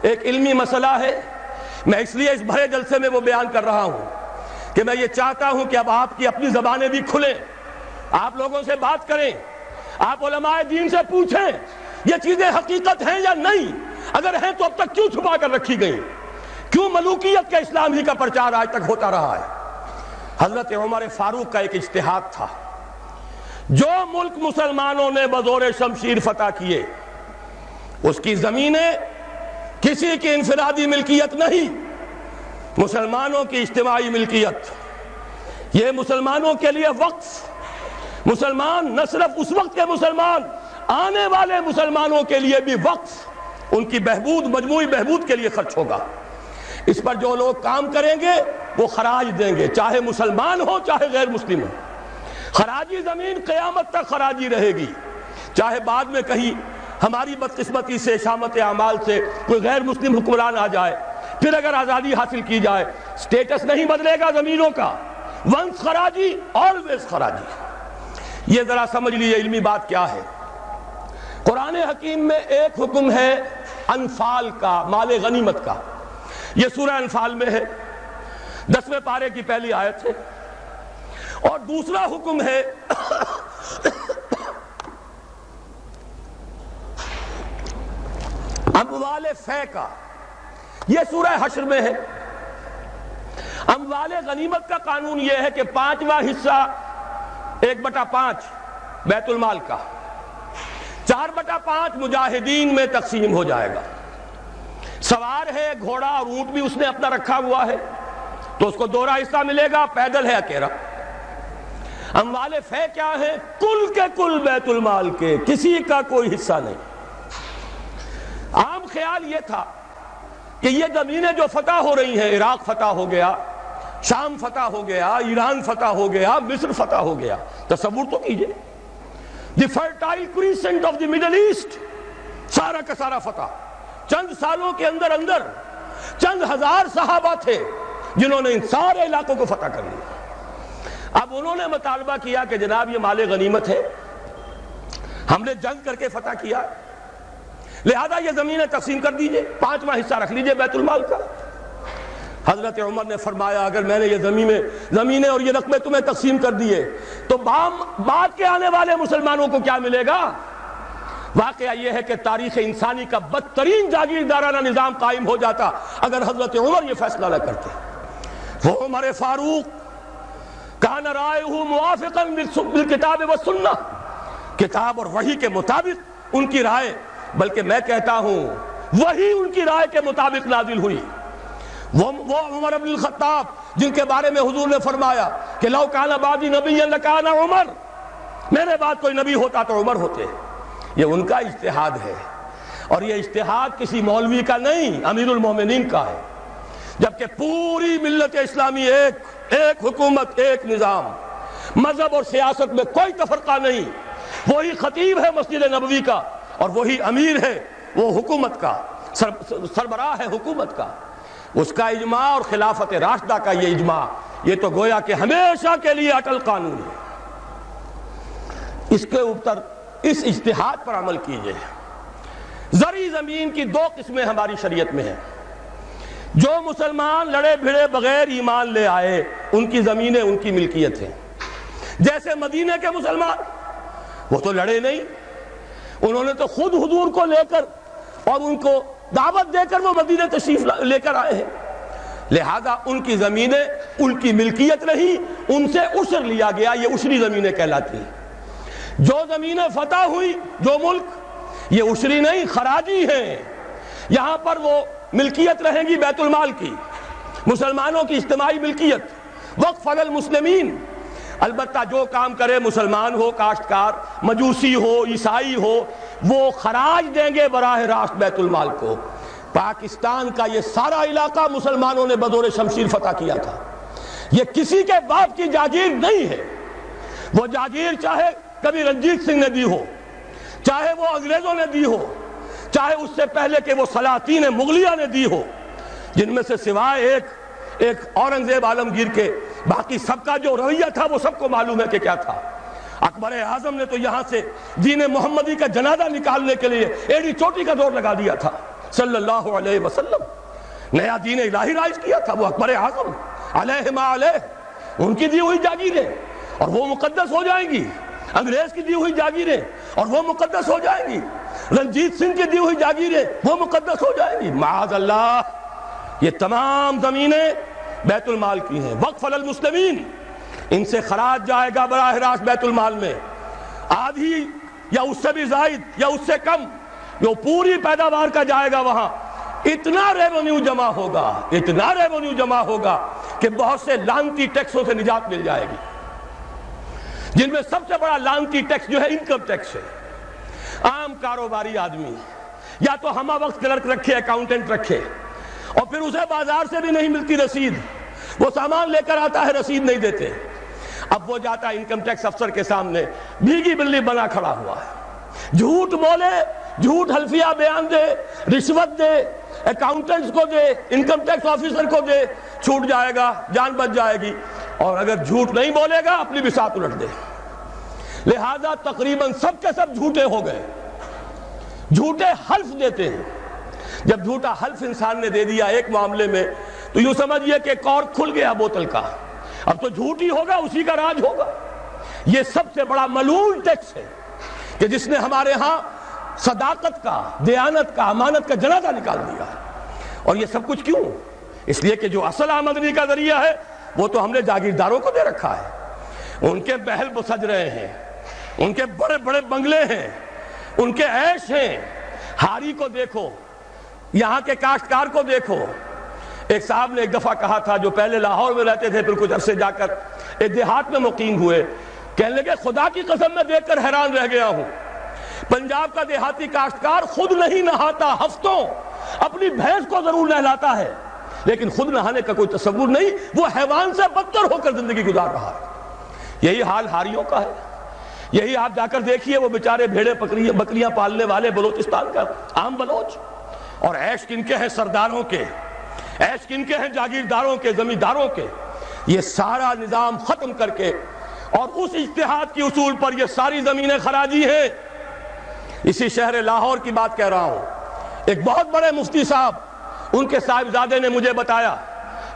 ایک علمی مسئلہ ہے، میں اس لیے اس بڑے جلسے میں وہ بیان کر رہا ہوں کہ میں یہ چاہتا ہوں کہ اب آپ کی اپنی زبانیں بھی کھلیں، آپ لوگوں سے بات کریں، آپ علماء دین سے پوچھیں یہ چیزیں حقیقت ہیں یا نہیں، اگر ہیں تو اب تک کیوں چھپا کر رکھی گئی، کیوں ملوکیت کا اسلام ہی کا پرچار آج تک ہوتا رہا ہے۔ حضرت عمر فاروق کا ایک اجتہاد تھا، جو ملک مسلمانوں نے بزور شمشیر فتح کیے اس کی زمینیں کسی کی انفرادی ملکیت نہیں، مسلمانوں کی اجتماعی ملکیت، یہ مسلمانوں کے لیے وقف، مسلمان نہ صرف اس وقت کے مسلمان، آنے والے مسلمانوں کے لیے بھی وقف، ان کی بہبود، مجموعی بہبود کے لیے خرچ ہوگا۔ اس پر جو لوگ کام کریں گے وہ خراج دیں گے، چاہے مسلمان ہو چاہے غیر مسلم ہو۔ خراجی زمین قیامت تک خراجی رہے گی، چاہے بعد میں کہیں ہماری بدقسمتی سے، شامت اعمال سے کوئی غیر مسلم حکمران آ جائے، پھر اگر آزادی حاصل کی جائے، سٹیٹس نہیں بدلے گا زمینوں کا، ونس خراجی آلویز خراجی۔ یہ ذرا سمجھ لیجیے علمی بات کیا ہے۔ قرآن حکیم میں ایک حکم ہے انفال کا، مال غنیمت کا، یہ سورہ انفال میں ہے، 10ویں پارے کی پہلی آیت ہے، اور دوسرا حکم ہے اموال فے کا، یہ سورہ حشر میں ہے۔ اموال غنیمت کا قانون یہ ہے کہ 5واں حصہ 1/5 بیت المال کا، 4/5 مجاہدین میں تقسیم ہو جائے گا۔ سوار ہے گھوڑا اور اونٹ بھی اس نے اپنا رکھا ہوا ہے تو اس کو دوہرا حصہ ملے گا، پیدل ہے اکیلا۔ اموال فے کیا ہے؟ کل کے کل بیت المال کے، کسی کا کوئی حصہ نہیں۔ عام خیال یہ تھا کہ یہ زمینیں جو فتح ہو رہی ہیں، عراق فتح ہو گیا، شام فتح ہو گیا، ایران فتح ہو گیا، مصر فتح ہو گیا، تصور تو کیجئے، the fertile crescent of the middle east, سارا کا سارا فتح، چند سالوں کے اندر اندر چند ہزار صحابہ تھے جنہوں نے ان سارے علاقوں کو فتح کر لیا۔ اب انہوں نے مطالبہ کیا کہ جناب یہ مال غنیمت ہے، ہم نے جنگ کر کے فتح کیا، لہذا یہ زمینیں تقسیم کر دیجئے، 5واں حصہ رکھ لیجئے بیت المال کا۔ حضرت عمر نے فرمایا اگر میں نے یہ زمینیں اور یہ رقبے تمہیں تقسیم کر دیے تو بعد کے آنے والے مسلمانوں کو کیا ملے گا؟ واقعہ یہ ہے کہ تاریخ انسانی کا بدترین جاگیردارانہ نظام قائم ہو جاتا اگر حضرت عمر یہ فیصلہ نہ کرتے۔ وہ عمر فاروق کان رائہ موافقا بالکتاب والسنہ، کتاب اور وحی کے مطابق ان کی رائے، بلکہ میں کہتا ہوں وہی ان کی رائے کے مطابق نازل ہوئی۔ وہ عمر بن الخطاب جن کے بارے میں حضور نے فرمایا کہ لو کان بعدی نبی لکان عمر، میرے بعد کوئی نبی ہوتا تو عمر ہوتے، یہ ان کا اجتہاد ہے، اور یہ اجتہاد کسی مولوی کا نہیں، امیر المومنین کا ہے، جبکہ پوری ملت اسلامی ایک حکومت، ایک نظام، مذہب اور سیاست میں کوئی تفرقہ نہیں، وہی خطیب ہے مسجد نبوی کا اور وہی امیر ہے وہ حکومت کا، سربراہ ہے حکومت کا، اس کا اجماع اور خلافت راشدہ کا یہ اجماع، یہ تو گویا کہ ہمیشہ کے لیے اٹل قانون ہے۔ اس کے اوپر اس اجتہاد پر عمل کیجئے۔ زرعی زمین کی 2 قسمیں ہماری شریعت میں ہیں۔ جو مسلمان لڑے بھڑے بغیر ایمان لے آئے ان کی زمینیں ان کی ملکیت ہیں، جیسے مدینے کے مسلمان، وہ تو لڑے نہیں، انہوں نے تو خود حضور کو لے کر اور ان کو دعوت دے کر وہ مدینے تشریف لے کر آئے ہیں، لہذا ان کی زمینیں ان کی ملکیت نہیں، ان سے عشر لیا گیا، یہ عشری زمینیں کہلاتی ہیں۔ جو زمینیں فتح ہوئی، جو ملک، یہ عشری نہیں خراجی ہیں، یہاں پر وہ ملکیت رہیں گی بیت المال کی، مسلمانوں کی اجتماعی ملکیت، وقف علی المسلمین، البتہ جو کام کرے مسلمان ہو، کاشتکار، مجوسی ہو، عیسائی ہو، وہ خراج دیں گے براہ راست بیت المال کو۔ پاکستان کا یہ سارا علاقہ مسلمانوں نے بدور شمشیر فتح کیا تھا، یہ کسی کے باپ کی جاگیر نہیں ہے، وہ جاگیر چاہے کبھی رنجیت سنگھ نے دی ہو، چاہے وہ انگریزوں نے دی ہو، چاہے اس سے پہلے کہ وہ سلاطین مغلیہ نے دی ہو، جن میں سے سوائے ایک اورنگزیب عالمگیر کے باقی سب کا جو رویہ تھا وہ سب کو معلوم ہے کہ کیا تھا۔ اکبر اعظم نے تو یہاں سے دین محمدی کا جنازہ نکالنے کے لیے ایڑی چوٹی کا زور لگا دیا تھا، صلی اللہ علیہ وسلم. نیا دین الہی رائج کیا تھا وہ اکبر اعظم علیہ ما علیہ. ان کی دی ہوئی جاگیریں اور وہ مقدس ہو جائیں گی. انگریز کی دی ہوئی جاگیریں اور وہ مقدس ہو جائیں گی. رنجیت سنگھ کی دی ہوئی جاگیریں وہ مقدس ہو جائیں گی. معاذ اللہ. یہ تمام زمینیں بیت المال کی ہیں. وقف للمسلمین، ان سے خراج جائے گا براہ راست بیت المال میں. آدھی یا اس سے بھی زائد یا اس سے کم جو پوری پیداوار کا جائے گا وہاں. اتنا ریونیو جمع ہوگا، اتنا ریونیو جمع ہوگا کہ بہت سے لعنتی ٹیکسوں سے نجات مل جائے گی، جن میں سب سے بڑا لعنتی ٹیکس جو ہے انکم ٹیکس ہے. عام کاروباری آدمی یا تو ہمہ وقت کلرک رکھے، اکاؤنٹنٹ رکھے، اور پھر اسے بازار سے بھی نہیں ملتی رسید. وہ سامان لے کر آتا ہے، رسید نہیں دیتے. اب وہ جاتا ہے انکم ٹیکس افسر کے سامنے، بھیگی بلی بنا کھڑا ہوا ہے. جھوٹ بولے، جھوٹ حلفیہ بیان دے، رشوت دے، اکاؤنٹنٹس کو دے، انکم ٹیکس آفیسر کو دے، چھوٹ جائے گا، جان بچ جائے گی. اور اگر جھوٹ نہیں بولے گا اپنی بساط الٹ دے. لہذا تقریباً سب کے سب جھوٹے ہو گئے، جھوٹے حلف دیتے ہیں. جب جھوٹا حلف انسان نے دے دیا ایک معاملے میں تو یوں سمجھئے کہ کارک کھل گیا بوتل کا. اب تو جھوٹ ہی ہوگا، اسی کا راج ہوگا. یہ سب سے بڑا ملعون ٹیکس ہے کہ جس نے ہمارے ہاں صداقت کا، دیانت کا، امانت کا جنازہ نکال دیا. اور یہ سب کچھ کیوں؟ اس لیے کہ جو اصل آمدنی کا ذریعہ ہے وہ تو ہم نے جاگیرداروں کو دے رکھا ہے. ان کے محل سج رہے ہیں، ان کے بڑے بڑے بنگلے ہیں، ان کے عیش ہیں. ہاری کو دیکھو، یہاں کے کاشتکار کو دیکھو. ایک صاحب نے ایک دفعہ کہا تھا، جو پہلے لاہور میں رہتے تھے پھر کچھ عرصے جا کر ایک دیہات میں مقیم ہوئے، کہنے لگے خدا کی قسم میں دیکھ کر حیران رہ گیا ہوں. پنجاب کا دیہاتی کاشتکار خود نہیں نہاتا، ہفتوں اپنی بھینس کو ضرور نہلاتا ہے، لیکن خود نہانے کا کوئی تصور نہیں. وہ حیوان سے بدتر ہو کر زندگی گزار رہا ہے. یہی حال ہاریوں کا ہے. یہی آپ جا کر دیکھیے وہ بیچارے بھیڑے بکریاں پالنے والے بلوچستان کا عام بلوچ. اور عیش کن کے ہیں سرداروں کے، عیش کن کے ہیں جاگیرداروں کے، زمینداروں کے. یہ سارا نظام ختم کر کے اور اس اجتہاد کی اصول پر یہ ساری زمینیں خراجی ہیں. اسی شہر لاہور کی بات کہہ رہا ہوں. ایک بہت بڑے مفتی صاحب، ان کے صاحبزادے نے مجھے بتایا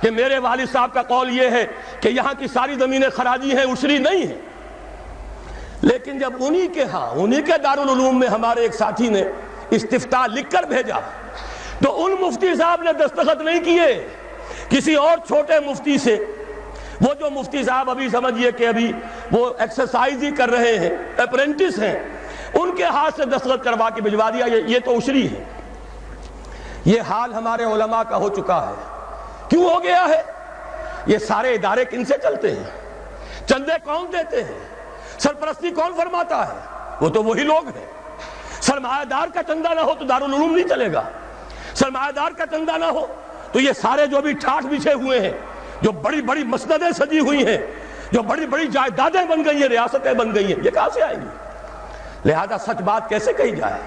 کہ میرے والد صاحب کا قول یہ ہے کہ یہاں کی ساری زمینیں خراجی ہیں، عشری نہیں ہیں. لیکن جب انہی کے ہاں، انہی کے دارالعلوم میں ہمارے ایک ساتھی نے استفتاء لکھ کر بھیجا تو ان مفتی صاحب نے دستخط نہیں کیے، کسی اور چھوٹے مفتی سے. وہ جو مفتی صاحب ابھی سمجھئے کہ ابھی وہ ایکسرسائز ہی کر رہے ہیں، اپرینٹس ہیں، ان کے ہاتھ سے دستخط کروا کے بھجوا دیا. یہ تو عشری ہے. یہ حال ہمارے علماء کا ہو چکا ہے. کیوں ہو گیا ہے؟ یہ سارے ادارے کن سے چلتے ہیں؟ چندے کون دیتے ہیں؟ سرپرستی کون فرماتا ہے؟ وہ تو وہی لوگ ہیں. سرمایہ دار کا چندہ نہ ہو تو دارالعلوم نہیں چلے گا. سرمایہ دار کا چندہ نہ ہو تو یہ سارے جو بھی ٹھاٹھ بچھے ہوئے ہیں، جو بڑی بڑی مسندیں سجی ہوئی ہیں، جو بڑی بڑی جائیدادیں بن گئی ہیں، ریاستیں بن گئی ہیں، یہ کہاں سے آئیں گی؟ لہذا سچ بات کیسے کہی جائے؟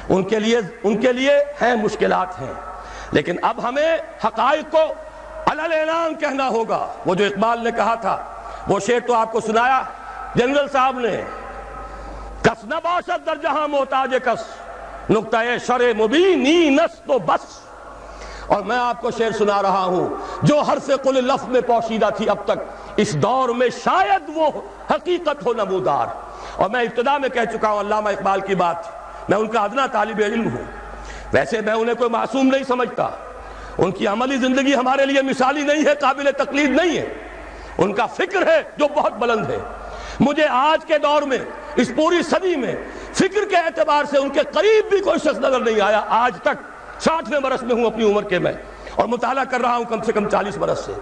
ان کے لیے ہیں مشکلات ہیں. لیکن اب ہمیں حقائق کو علی اعلان کہنا ہوگا. وہ جو اقبال نے کہا تھا، وہ شعر تو آپ کو سنایا جنرل صاحب نے، کس نہ باشد در جہاں محتاج کس، نقطہ شرع مبینی نس تو بس. اور میں آپ کو شعر سنا رہا ہوں جو حرف قل لفظ میں پوشیدہ تھی اب تک، اس دور میں شاید وہ حقیقت ہو نمودار. اور میں ابتدا میں کہہ چکا ہوں علامہ اقبال کی بات، میں ان کا ادنا طالب علم ہوں. ویسے میں انہیں کوئی معصوم نہیں سمجھتا. ان کی عملی زندگی ہمارے لیے مثالی نہیں ہے، قابل تقلید نہیں ہے. ان کا فکر ہے جو بہت بلند ہے. مجھے آج کے دور میں، اس پوری صدی میں، فکر کے اعتبار سے ان کے قریب بھی کوئی شخص نظر نہیں آیا آج تک. 60ویں برس میں ہوں اپنی عمر کے میں، اور مطالعہ کر رہا ہوں کم سے کم 40 برس سے.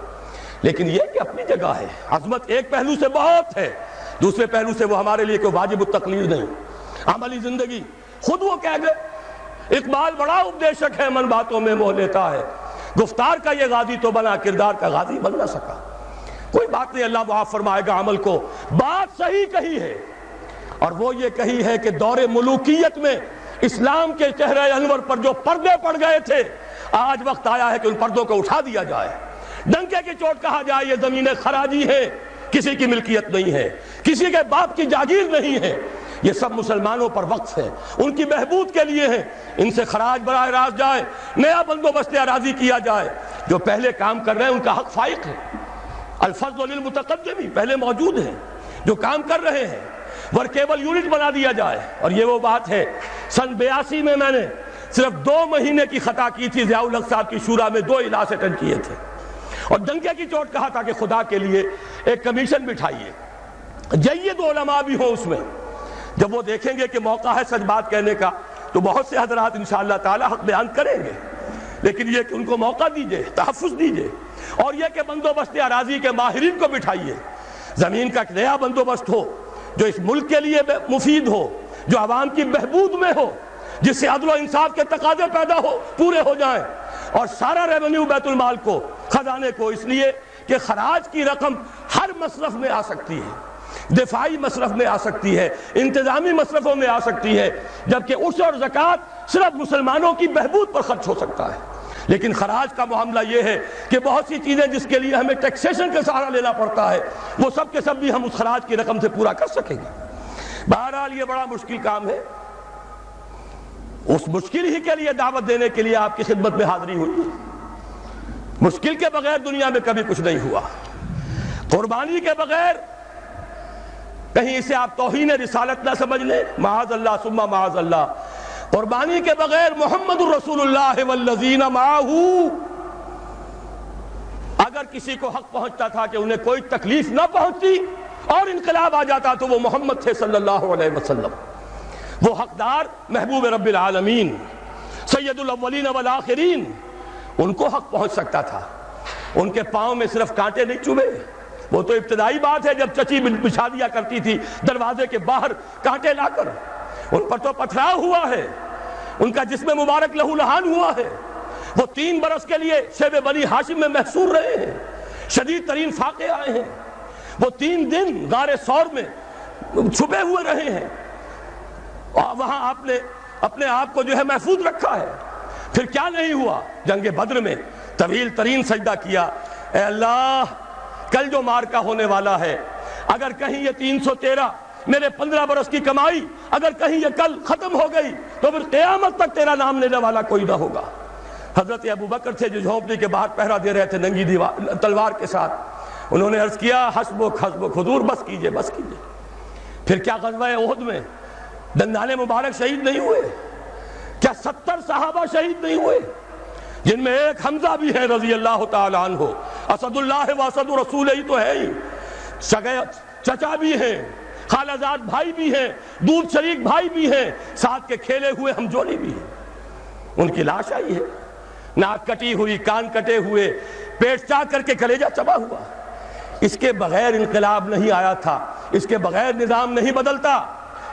لیکن یہ کہ اپنی جگہ ہے. عظمت ایک پہلو سے بہت ہے، دوسرے پہلو سے وہ ہمارے لیے کوئی واجب التقلید نہیں. عملی زندگی خود وہ کہہ گئے، اقبال بڑا اپدیشک ہے، من باتوں میں موہ لیتا ہے. گفتار کا یہ غازی تو بنا، کردار کا غازی بن نہ سکا. کوئی بات نہیں، اللہ معاف فرمائے گا عمل کو. بات صحیح کہی ہے، اور وہ یہ کہی ہے کہ دور ملوکیت میں اسلام کے چہرے انور پر جو پردے پڑ گئے تھے، آج وقت آیا ہے کہ ان پردوں کو اٹھا دیا جائے. ڈنکے کی چوٹ کہا جائے یہ زمینیں خراجی ہیں، کسی کی ملکیت نہیں ہے، کسی کے باپ کی جاگیر نہیں ہے. یہ سب مسلمانوں پر وقف ہے، ان کی بہبود کے لیے ہیں۔ ان سے خراج براہ راست جائے، نیا بندوبست اراضی کیا جائے۔ جو پہلے کام کر رہے ہیں ان کا حق فائق ہے، الفضل للمتقدم پہلے موجود ہیں جو کام کر رہے ہیں، ورکیبل یونٹ بنا دیا جائے۔ اور یہ وہ بات ہے، سن 82 میں نے صرف 2 مہینے کی خطا کی تھی، ضیاء الحق صاحب کی شورا میں 2 اجلاس اٹینڈ کیے تھے اور ڈنکے کی چوٹ کہا تھا کہ خدا کے لیے ایک کمیشن بٹھائیے، جید علماء بھی ہوں اس میں۔ جب وہ دیکھیں گے کہ موقع ہے سچ بات کہنے کا تو بہت سے حضرات انشاءاللہ تعالی حق بیان کریں گے، لیکن یہ کہ ان کو موقع دیجئے، تحفظ دیجئے، اور یہ کہ بندوبست اراضی کے ماہرین کو بٹھائیے، زمین کا ایک نیا بندوبست ہو جو اس ملک کے لیے مفید ہو، جو عوام کی بہبود میں ہو، جس سے عدل و انصاف کے تقاضے پیدا ہو پورے ہو جائیں، اور سارا ریونیو بیت المال کو، خزانے کو، اس لیے کہ خراج کی رقم ہر مصرف میں آ سکتی ہے، دفاعی مصرف میں آ سکتی ہے، انتظامی مصرفوں میں آ سکتی ہے، جبکہ عشر اور زکوٰۃ صرف مسلمانوں کی بہبود پر خرچ ہو سکتا ہے۔ لیکن خراج کا معاملہ یہ ہے کہ بہت سی چیزیں جس کے لیے ہمیں ٹیکسیشن کا سہارا لینا پڑتا ہے، وہ سب کے سب بھی ہم اس خراج کی رقم سے پورا کر سکیں گے۔ بہرحال یہ بڑا مشکل کام ہے، اس مشکل ہی کے لیے دعوت دینے کے لیے آپ کی خدمت میں حاضری ہوئی۔ مشکل کے بغیر دنیا میں کبھی کچھ نہیں ہوا، قربانی کے بغیر کہیں اسے آپ توہین رسالت نہ سمجھ لیں، معاذ اللہ ثم معاذ اللہ۔ قربانی کے بغیر محمد الرسول اللہ والذین معہ، اگر کسی کو حق پہنچتا تھا کہ انہیں کوئی تکلیف نہ پہنچتی اور انقلاب آ جاتا تو وہ محمد تھے صلی اللہ علیہ وسلم۔ وہ حقدار محبوب رب العالمین سید الاولین والآخرین، ان کو حق پہنچ سکتا تھا۔ ان کے پاؤں میں صرف کانٹے نہیں چبھے، وہ تو ابتدائی بات ہے جب چچی بچھا دیا کرتی تھی دروازے کے باہر کانٹے لا کر، ان پر تو پتھراؤ ہوا ہے، ان کا جسم مبارک لہو لہان ہوا ہے، وہ 3 برس کے لیے شیب بنی ہاشم میں محصور رہے ہیں، شدید ترین فاقے آئے ہیں، وہ 3 دن غار ثور میں چھپے ہوئے رہے ہیں، اور وہاں آپ نے اپنے آپ کو جو ہے محفوظ رکھا ہے۔ پھر کیا نہیں ہوا؟ جنگ بدر میں طویل ترین سجدہ کیا، اے اللہ کل جو مارکہ ہونے والا ہے، اگر کہیں یہ 313 میرے 15 برس کی کمائی اگر کہیں یہ کل ختم ہو گئی تو پھر قیامت تک تیرا نام لینے والا کوئی نہ ہوگا۔ حضرت ابوبکر تھے جو جھونپڑی کے باہر پہرا دے رہے تھے ننگی تلوار کے ساتھ، انہوں نے عرض کیا حسبک حسبک، حضور بس کیجئے بس کیجئے۔ پھر کیا غزوہ احد میں دندان مبارک شہید نہیں ہوئے؟ کیا 70 صحابہ شہید نہیں ہوئے؟ جن میں ایک حمزہ بھی ہے رضی اللہ تعالیٰ عنہ، اسد اللہ و اسد رسول ہی تو ہے ہی، سگے چچا بھی ہیں، خالہ زاد بھائی بھی ہیں، دودھ شریک بھائی بھی ہیں، ساتھ کے کھیلے ہوئے ہم جولی بھی ہیں۔ ان کی لاش آئی ہے، ناک کٹی ہوئی، کان کٹے ہوئے، پیٹ چاک کر کے کلیجہ چبا ہوا۔ اس کے بغیر انقلاب نہیں آیا تھا، اس کے بغیر نظام نہیں بدلتا۔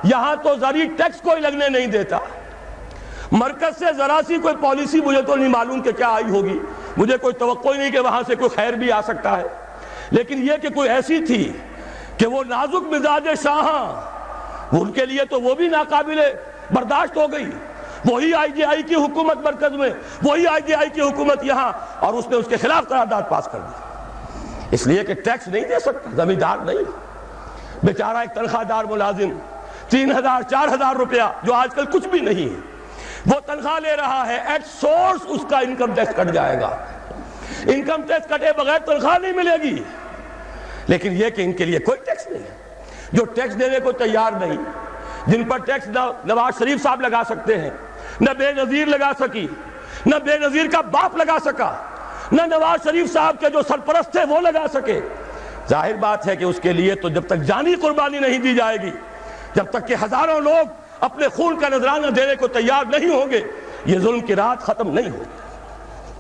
یہاں تو زرعی ٹیکس کوئی لگنے نہیں دیتا، مرکز سے ذرا سی کوئی پالیسی مجھے تو نہیں معلوم کہ کیا آئی ہوگی، مجھے کوئی توقع نہیں کہ وہاں سے کوئی خیر بھی آ سکتا ہے، لیکن یہ کہ کوئی ایسی تھی کہ وہ نازک مزاج شاہاں، ان کے لیے تو وہ بھی ناقابل برداشت ہو گئی۔ وہی آئی جے آئی کی حکومت مرکز میں، وہی آئی جے آئی کی حکومت یہاں، اور اس نے اس کے خلاف قرارداد پاس کر دی، اس لیے کہ ٹیکس نہیں دے سکتا، زمیندار نہیں، بیچارہ ایک تنخواہ دار ملازم 3000 4000 روپیہ جو آج کل کچھ بھی نہیں ہے، وہ تنخواہ لے رہا ہے، ایٹ سورس اس کا انکم ٹیکس کٹ جائے گا، انکم ٹیکس کٹے بغیر تنخواہ نہیں ملے گی۔ لیکن یہ کہ ان کے لیے کوئی ٹیکس نہیں ہے، جو ٹیکس دینے کو تیار نہیں، جن پر ٹیکس نہ نواز شریف صاحب لگا سکتے ہیں، نہ بے نظیر لگا سکی، نہ بے نظیر کا باپ لگا سکا، نہ نواز شریف صاحب کے جو سرپرست تھے وہ لگا سکے۔ ظاہر بات ہے کہ اس کے لیے تو جب تک جانی قربانی نہیں دی جائے گی، جب تک کہ ہزاروں لوگ اپنے خون کا نذرانہ دینے کو تیار نہیں ہوں گے، یہ ظلم کی رات ختم نہیں ہوگی۔